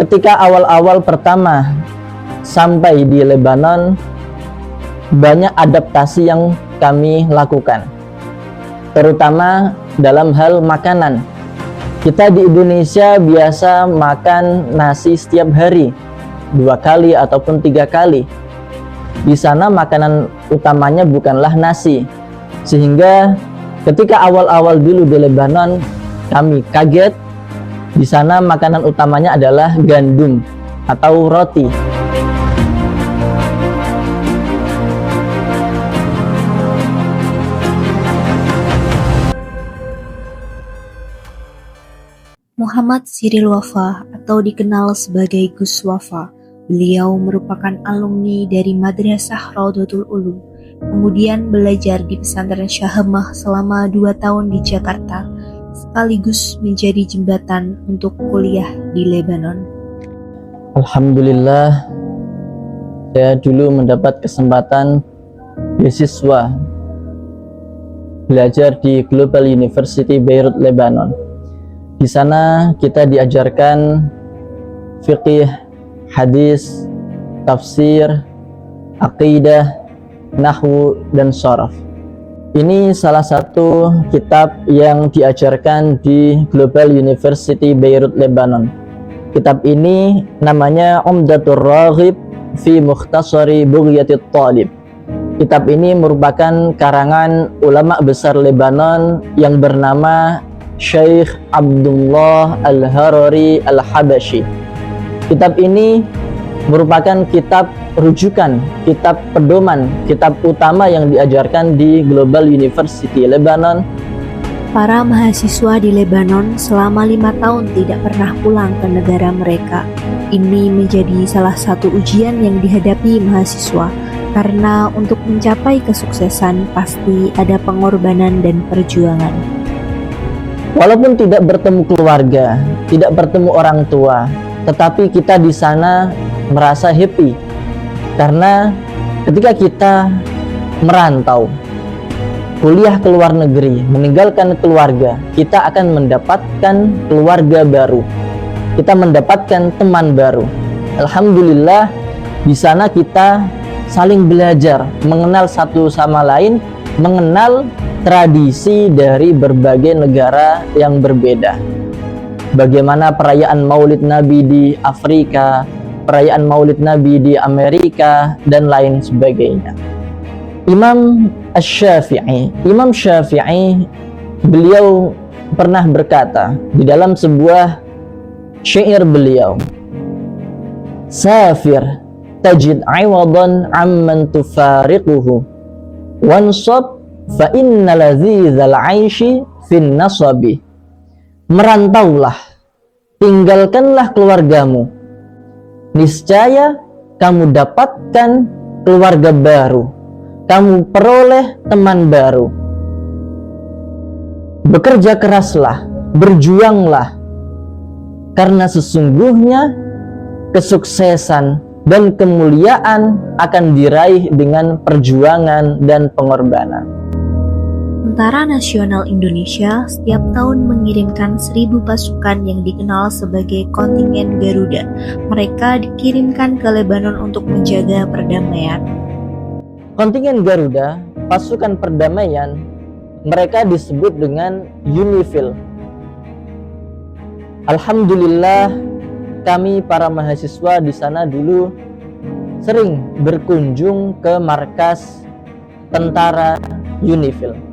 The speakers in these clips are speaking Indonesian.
ketika awal-awal pertama sampai di Lebanon, banyak adaptasi yang kami lakukan, terutama dalam hal makanan. Kita di Indonesia biasa makan nasi setiap hari, 2 kali ataupun 3 kali. Di sana makanan utamanya bukanlah nasi, sehingga ketika awal-awal dulu di Lebanon kami kaget. Di sana makanan utamanya adalah gandum atau roti. Muhammad Cyril Wafa atau dikenal sebagai Gus Wafa. Beliau merupakan alumni dari Madrasah Raudhatul Ulum. Kemudian belajar di pesantren Syahemah selama 2 tahun di Jakarta, sekaligus menjadi jembatan untuk kuliah di Lebanon. Alhamdulillah, saya dulu mendapat kesempatan beasiswa belajar di Global University Beirut, Lebanon. Di sana kita diajarkan fiqih, hadis, tafsir, aqidah, nahwu, dan sharaf. Ini salah satu kitab yang diajarkan di Global University Beirut, Lebanon. Kitab ini namanya Umdatur Raghib fi Mukhtasari Bughyatit Talib. Kitab ini merupakan karangan ulama besar Lebanon yang bernama Syekh Abdullah Al-Harari Al-Habashi. Kitab ini merupakan kitab rujukan, kitab pedoman, kitab utama yang diajarkan di Global University Lebanon. Para mahasiswa di Lebanon selama 5 tahun tidak pernah pulang ke negara mereka. Ini menjadi salah satu ujian yang dihadapi mahasiswa, karena untuk mencapai kesuksesan pasti ada pengorbanan dan perjuangan. Walaupun tidak bertemu keluarga, tidak bertemu orang tua, tetapi kita di sana merasa happy. Karena ketika kita merantau, kuliah ke luar negeri, meninggalkan keluarga, kita akan mendapatkan keluarga baru. Kita mendapatkan teman baru. Alhamdulillah, di sana kita saling belajar, mengenal satu sama lain, mengenal tradisi dari berbagai negara yang berbeda. Bagaimana perayaan Maulid Nabi di Afrika, perayaan Maulid Nabi di Amerika, dan lain sebagainya. Imam Syafi'i, beliau pernah berkata di dalam sebuah syair beliau, "Safir tajid 'iwadan 'amman tufariquhu, wansab fa inna ladzizal 'aishi fin nasabi." Merantaulah, tinggalkanlah keluargamu, niscaya kamu dapatkan keluarga baru, kamu peroleh teman baru. Bekerja keraslah, berjuanglah, karena sesungguhnya kesuksesan dan kemuliaan akan diraih dengan perjuangan dan pengorbanan. Tentara Nasional Indonesia setiap tahun mengirimkan 1.000 pasukan yang dikenal sebagai kontingen Garuda. Mereka dikirimkan ke Lebanon untuk menjaga perdamaian. Kontingen Garuda, pasukan perdamaian, mereka disebut dengan UNIFIL. Alhamdulillah, kami para mahasiswa di sana dulu sering berkunjung ke markas tentara UNIFIL.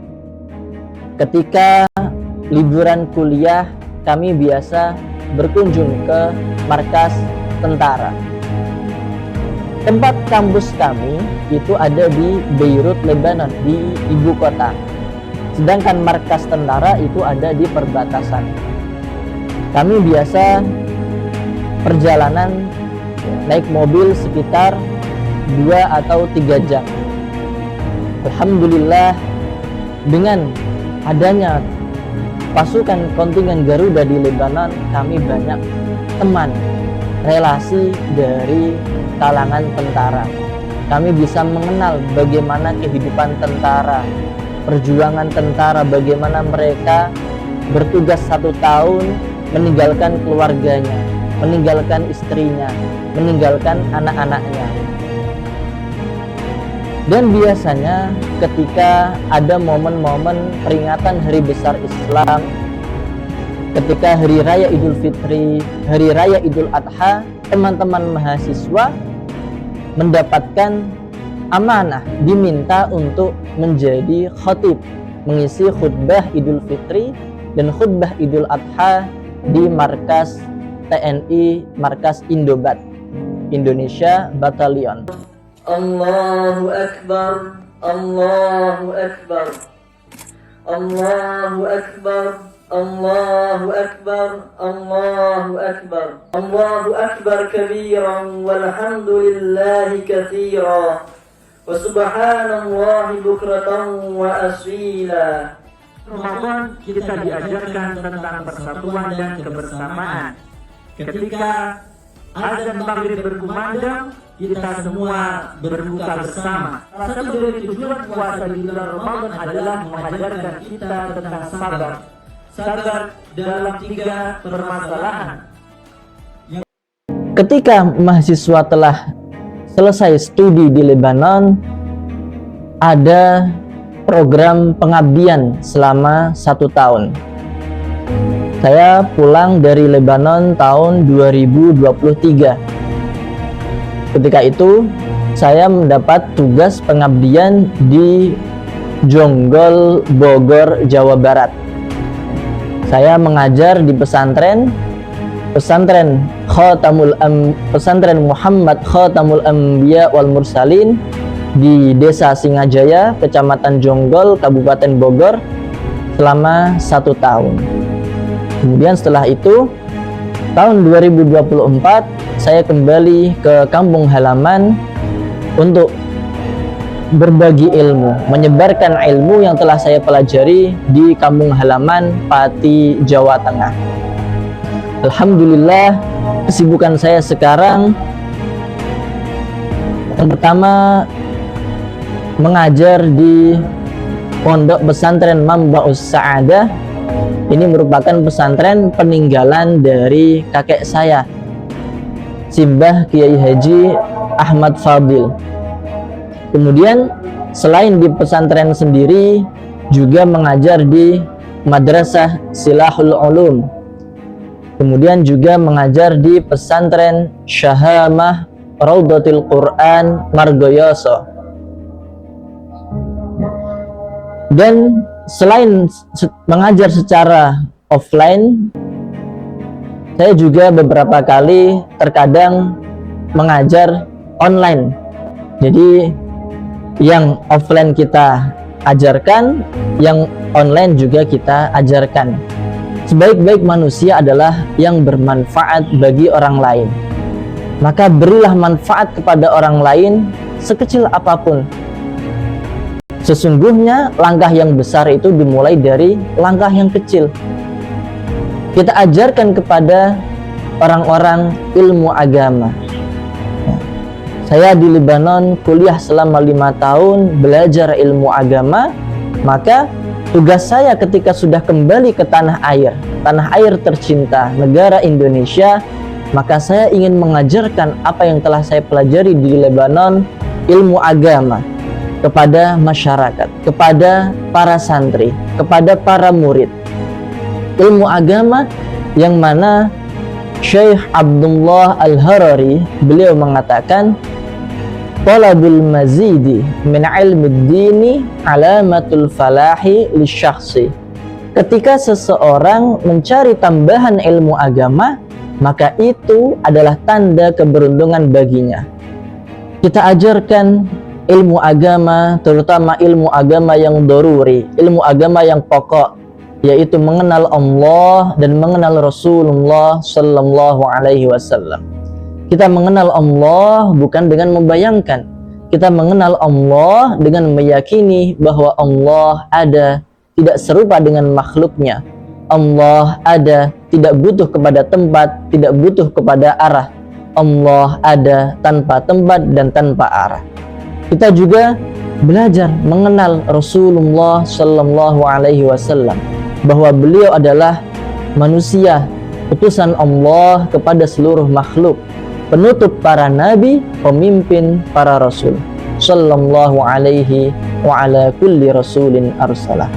Ketika liburan kuliah, kami biasa berkunjung ke markas tentara. Tempat kampus kami itu ada di Beirut, Lebanon, di ibu kota. Sedangkan markas tentara itu ada di perbatasan. Kami biasa perjalanan naik mobil sekitar 2 atau 3 jam. Alhamdulillah, dengan adanya pasukan kontingen Garuda di Lebanon, kami banyak teman, relasi dari kalangan tentara. Kami bisa mengenal bagaimana kehidupan tentara, perjuangan tentara, bagaimana mereka bertugas 1 tahun meninggalkan keluarganya, meninggalkan istrinya, meninggalkan anak-anaknya. Dan biasanya ketika ada momen-momen peringatan hari besar Islam, ketika hari raya Idul Fitri, hari raya Idul Adha, teman-teman mahasiswa mendapatkan amanah, diminta untuk menjadi khatib, mengisi khutbah Idul Fitri dan khutbah Idul Adha di markas TNI, markas Indobat, Indonesia Batalion. Allahu Akbar, Allahu Akbar, Allahu Akbar, Allahu Akbar, Allahu Akbar, Allahu Akbar kabiran walhamdulillahi katsira wa subhanallahi bukratan wa asila. Ramadan kita diajarkan tentang persatuan dan kebersamaan. Ketika azan maghrib berkumandang, kita semua berbuka bersama. Salah satu dari tujuan puasa di bulan Ramadan adalah mengajarkan kita tentang sabar. Sabar dalam 3 permasalahan. Ketika mahasiswa telah selesai studi di Lebanon, ada program pengabdian selama 1 tahun. Saya pulang dari Lebanon tahun 2023. Ketika itu saya mendapat tugas pengabdian di Jonggol, Bogor, Jawa Barat. Saya mengajar di pesantren pesantren Muhammad Khatamul Anbiya wal Mursalin di Desa Singajaya, Kecamatan Jonggol, Kabupaten Bogor selama 1 tahun. Kemudian setelah itu tahun 2024 saya kembali ke kampung halaman untuk berbagi ilmu, menyebarkan ilmu yang telah saya pelajari di kampung halaman Pati, Jawa Tengah. Alhamdulillah, kesibukan saya sekarang yang pertama mengajar di Pondok Pesantren Mambaus Sa'adah. Ini merupakan pesantren peninggalan dari kakek saya, Simbah Kiai Haji Ahmad Fadil. Kemudian selain di pesantren sendiri, juga mengajar di Madrasah Silahul Ulum. Kemudian juga mengajar di pesantren Syahamah Raudhatul Quran Margoyoso. Dan selain mengajar secara offline, saya juga beberapa kali terkadang mengajar online. Jadi yang offline kita ajarkan, yang online juga kita ajarkan. Sebaik-baik manusia adalah yang bermanfaat bagi orang lain. Maka berilah manfaat kepada orang lain sekecil apapun. Sesungguhnya langkah yang besar itu dimulai dari langkah yang kecil. Kita ajarkan kepada orang-orang ilmu agama. Saya di Lebanon kuliah selama 5 tahun belajar ilmu agama. Maka tugas saya ketika sudah kembali ke tanah air tercinta, negara Indonesia, maka saya ingin mengajarkan apa yang telah saya pelajari di Lebanon, ilmu agama, kepada masyarakat, kepada para santri, kepada para murid. Ilmu agama yang mana Syekh Abdullah Al-Harari, beliau mengatakan, talabul mazidi min ilmi dini alamatul falahi lisyakhsi. Ketika seseorang mencari tambahan ilmu agama, maka itu adalah tanda keberuntungan baginya. Kita ajarkan ilmu agama, terutama ilmu agama yang doruri, ilmu agama yang pokok, yaitu mengenal Allah dan mengenal Rasulullah Sallallahu Alaihi Wasallam. Kita mengenal Allah bukan dengan membayangkan, kita mengenal Allah dengan meyakini bahwa Allah ada, tidak serupa dengan makhluknya. Allah ada, tidak butuh kepada tempat, tidak butuh kepada arah. Allah ada tanpa tempat dan tanpa arah. Kita juga belajar mengenal Rasulullah Sallallahu Alaihi Wasallam, bahwa beliau adalah manusia utusan Allah kepada seluruh makhluk, penutup para nabi, pemimpin para rasul, sallallahu alaihi wa ala kulli rasulin arsalah.